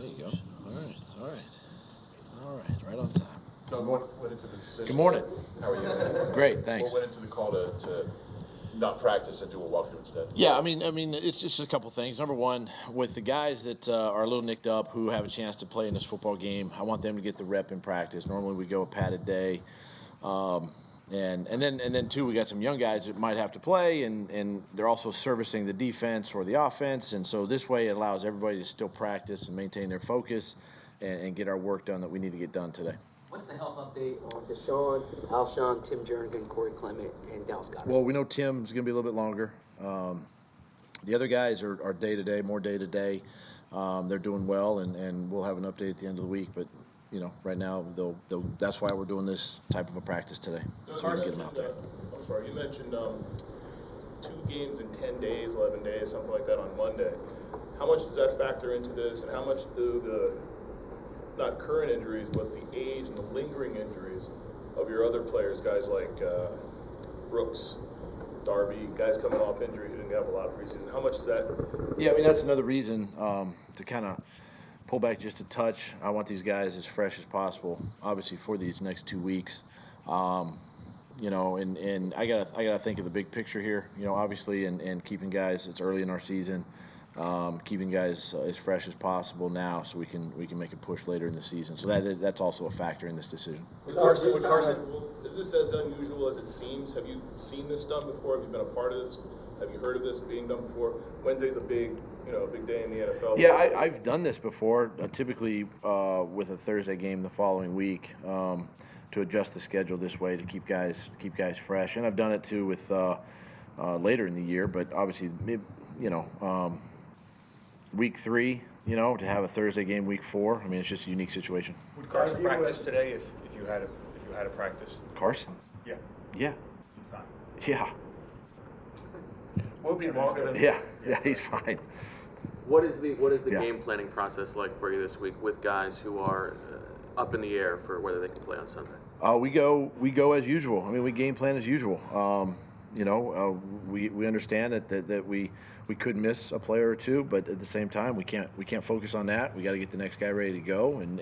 There you go. All right, right on time. Doug, what went into the decision? Good morning. How are you? Great, thanks. What went into the call to not practice and do a walkthrough instead? Yeah, I mean, it's just a couple things. Number one, with the guys that are a little nicked up who have a chance to play in this football game, I want them to get the rep in practice. Normally we go a padded day, and then two, we got some young guys that might have to play, and they're also servicing the defense or the offense, and so this way it allows everybody to still practice and maintain their focus and get our work done that we need to get done today. What's the health update on Deshaun, Alshon, Tim Jernigan, Corey Clement, and Dallas Goedert? Well, we know Tim's going to be a little bit longer. The other guys are day-to-day, more day-to-day. They're doing well, and we'll have an update at the end of the week. But, right now, that's why we're doing this type of a practice today, so we can get them out there. I'm sorry, you mentioned 2 games in 10 days, 11 days, something like that on Monday. How much does that factor into this, and how much do the not current injuries, but the age and the lingering injuries of your other players, guys like Brooks, Darby, guys coming off injury who didn't have a lot of preseason, how much is that? Yeah, I mean, that's another reason to kind of pull back just a touch. I want these guys as fresh as possible, obviously, for these next 2 weeks. And I gotta think of the big picture here, obviously, and keeping guys, it's early in our season, keeping guys as fresh as possible now, so we can make a push later in the season. So that's also a factor in this decision. With Carson, is this as unusual as it seems? Have you seen this done before? Have you been a part of this? Have you heard of this being done before? Wednesday's a big day in the NFL. Yeah, I've done this before, typically with a Thursday game the following week, to adjust the schedule this way to keep guys fresh. And I've done it too with later in the year, but obviously, week 3, to have a Thursday game week 4. I mean, it's just a unique situation. Would Carson practice today if you had a practice? Carson? Yeah. Yeah. He's fine. Yeah. We'll be longer than. Yeah, he's fine. What is the Yeah. game planning process like for you this week with guys who are up in the air for whether they can play on Sunday? We go as usual. I mean, we game plan as usual. We understand that we could miss a player or two, but at the same time, we can't focus on that. We got to get the next guy ready to go, and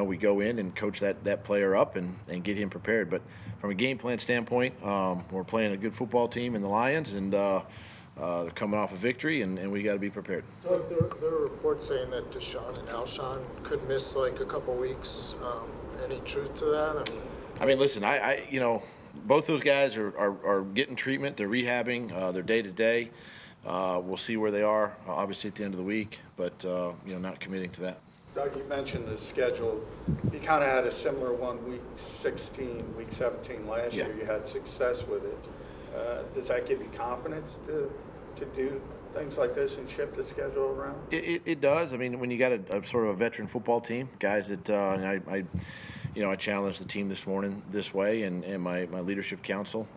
we go in and coach that player up and get him prepared. But from a game plan standpoint, we're playing a good football team in the Lions, and they're coming off a victory, and we got to be prepared. Doug, there are reports saying that Deshaun and Alshon could miss like a couple weeks. Any truth to that? I mean, listen, I both those guys are getting treatment. They're rehabbing. They're day to day. We'll see where they are, obviously, at the end of the week, but not committing to that. Doug, you mentioned the schedule. You kind of had a similar one, week 16, week 17 last year. You had success with it. Does that give you confidence to do things like this and shift the schedule around? It does. I mean, when you got a sort of a veteran football team, guys that and I challenged the team this morning this way, and my leadership council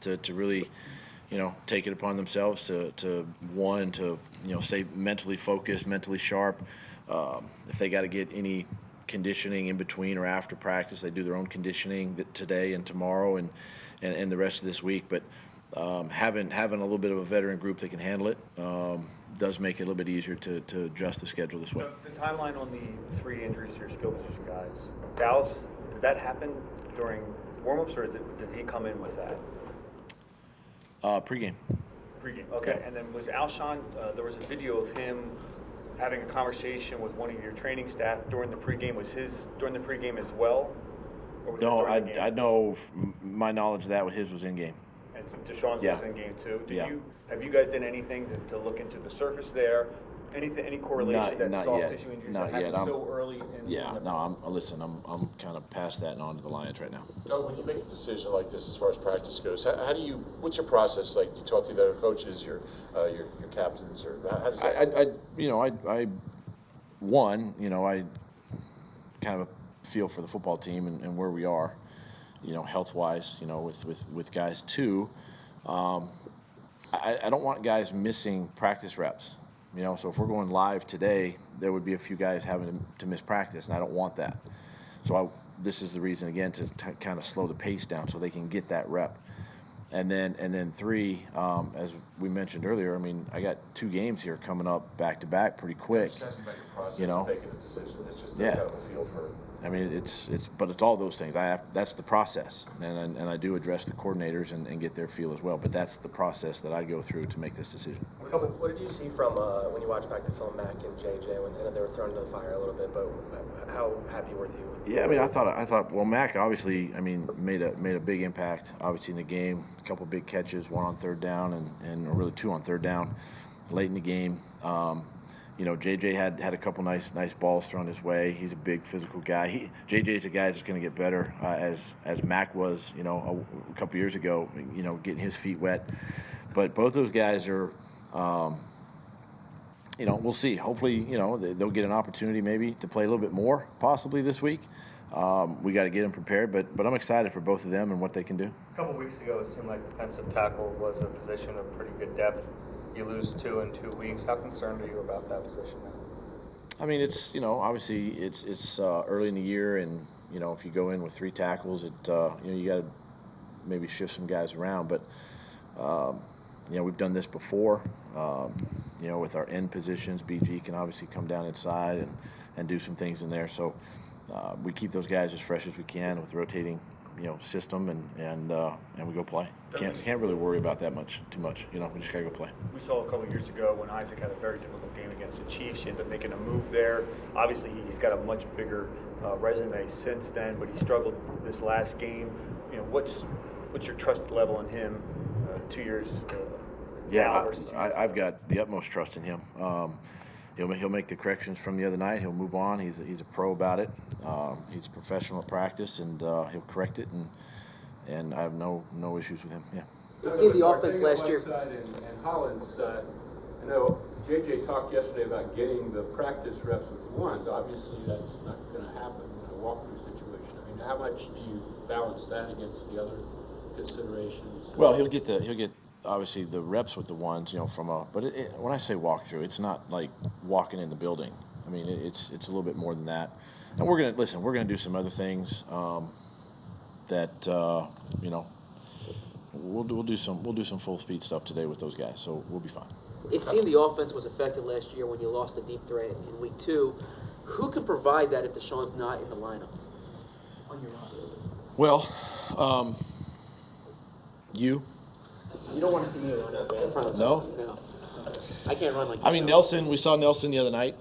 to really take it upon themselves to stay mentally focused, mentally sharp. If they got to get any conditioning in between or after practice, they do their own conditioning today and tomorrow and the rest of this week. But having a little bit of a veteran group that can handle it does make it a little bit easier to adjust the schedule this way. The timeline on the 3 injuries to your skill position guys. Dallas, did that happen during warm-ups, or did he come in with that? Pre-game. Pre-game, okay. Yeah. And then was Alshon, there was a video of him having a conversation with one of your training staff during the pre-game. Was his during the pre-game as well? Or was No, it during the game? I know my knowledge of that his was in game. And Deshaun's Yeah. was in game too. Yeah. Have you guys done anything to look into the surface there? Any correlation that Not soft yet. tissue injuries Not that yet. happen so early? I'm kind of past that and on to the Lions right now. Doug, when you make a decision like this as far as practice goes, how do you? What's your process like? You talk to the other coaches, your captains, or how does that? I kind of feel for the football team and where we are, health-wise, with guys too. I don't want guys missing practice reps. So if we're going live today, there would be a few guys having to miss practice, and I don't want that. So this is the reason, again, to kind of slow the pace down so they can get that rep. then three, as we mentioned earlier, I mean, I got 2 games here coming up back to back pretty quick. Just asking about your process You know? of making a decision. It's just Yeah. kind of a feel for. I mean, but it's all those things. That's the process, and I do address the coordinators and get their feel as well. But that's the process that I go through to make this decision. What did you see from when you watched back the film Mack and JJ when they were thrown into the fire a little bit? But how happy were you? Yeah, I mean, I thought. Well, Mac obviously, I mean, made a big impact. Obviously in the game, a couple big catches, 1 on 3rd down, and or really 2 on 3rd down, late in the game. You know, JJ had a couple nice balls thrown his way. He's a big physical guy. JJ's a guy that's going to get better as Mac was, you know, a couple years ago. You know, getting his feet wet. But both those guys are. You know, we'll see. Hopefully, you know, they'll get an opportunity maybe to play a little bit more, possibly this week. We got to get them prepared, but I'm excited for both of them and what they can do. A couple weeks ago, it seemed like defensive tackle was a position of pretty good depth. You lose 2 in 2 weeks. How concerned are you about that position now? I mean, it's, you know, obviously it's early in the year, and you know, if you go in with 3 tackles, you know, you got to maybe shift some guys around. But you know, we've done this before. You know, with our end positions, BG can obviously come down inside and do some things in there. So we keep those guys as fresh as we can with rotating, you know, system, and we go play. Can't really worry about that too much. You know, we just gotta go play. We saw a couple of years ago when Isaac had a very difficult game against the Chiefs. He ended up making a move there. Obviously, he's got a much bigger resume since then, but he struggled this last game. You know, what's your trust level in him 2 years? Yeah, I've got the utmost trust in him. He'll make the corrections from the other night. He'll move on. He's a pro about it. He's a professional at practice, and he'll correct it. And I have no issues with him. Yeah. It seemed the offense last year. And Hollins, I know JJ talked yesterday about getting the practice reps with the ones. Obviously, that's not going to happen in a walkthrough situation. I mean, how much do you balance that against the other considerations? Well, he'll get obviously the reps with the ones, you know, but when I say walkthrough, it's not like walking in the building. I mean, it's a little bit more than that. And we're gonna do some other things that you know, we'll do some full speed stuff today with those guys, so we'll be fine. It seemed the offense was effective last year when you lost the deep threat in week 2. Who can provide that if Deshaun's not in the lineup on your roster? Well, you don't want to see me run out there. I promise. No? I can't run like. I mean, Nelson. We saw Nelson the other night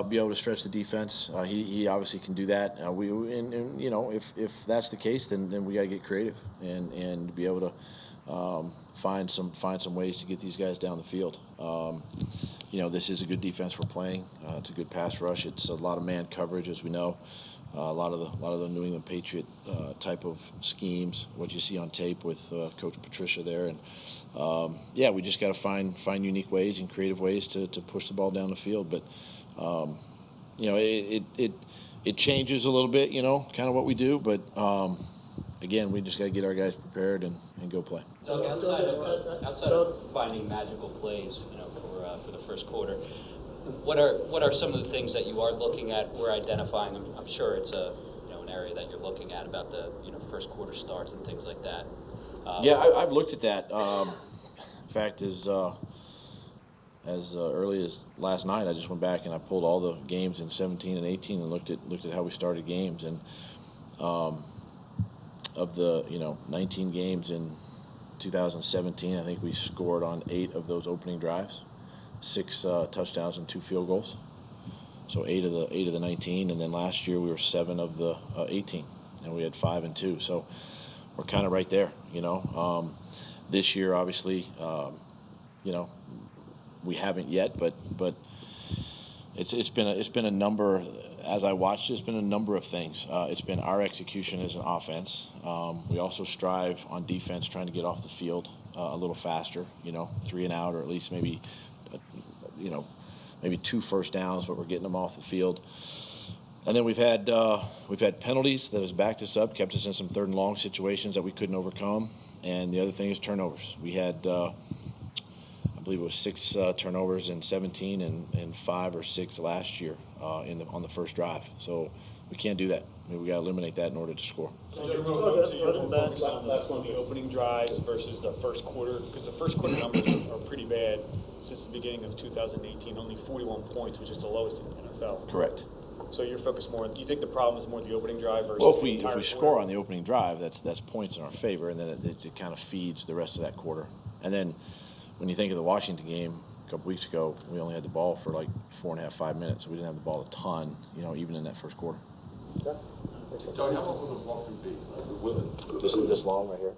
be able to stretch the defense. He obviously can do that. And you know, if that's the case, then we got to get creative and be able to find some ways to get these guys down the field. You know, this is a good defense we're playing. It's a good pass rush. It's a lot of man coverage, as we know. A lot of the New England Patriot type of schemes. What you see on tape with Coach Patricia there, and yeah, we just got to find unique ways and creative ways to push the ball down the field. But you know, it changes a little bit. You know, kind of what we do. But again, we just got to get our guys prepared and go play. Doug, outside of finding magical plays, you know, for the first quarter, what are some of the things that you are looking at or identifying? I'm sure it's an area that you're looking at about the first quarter starts and things like that. Yeah, I've looked at that. In fact, as early as last night, I just went back and I pulled all the games in 17 and 18 and looked at how we started games. And of the 19 games in 2017, I think we scored on 8 of those opening drives, 6 touchdowns and 2 field goals. So 8 of the 19, and then last year we were 7 of the 18, and we had 5 and 2. So we're kind of right there, This year, obviously, we haven't yet, but it's been a number. As I watched, it's been a number of things. It's been our execution as an offense. We also strive on defense, trying to get off the field a little faster. 3 and out, or at least maybe 2 first downs, but we're getting them off the field. And then we've had penalties that has backed us up, kept us in some 3rd and long situations that we couldn't overcome. And the other thing is turnovers. We had, I believe it was 6 turnovers in 17 and 5 or 6 last year on the first drive. So we can't do that. I mean, we got to eliminate that in order to score. So you're more focused on the opening drives versus the first quarter, because the first quarter numbers are pretty bad since the beginning of 2018. Only 41 points, which is the lowest in the NFL. Correct. So you're focused more. You think the problem is more the opening drive versus Well, if the we entire score quarter? on the opening drive, that's points in our favor, and then it kind of feeds the rest of that quarter. And then when you think of the Washington game a couple weeks ago, we only had the ball for like 4.5, 5 minutes, so we didn't have the ball a ton, even in that first quarter. Tony, how long will the walkthrough be? Will it? This long right here.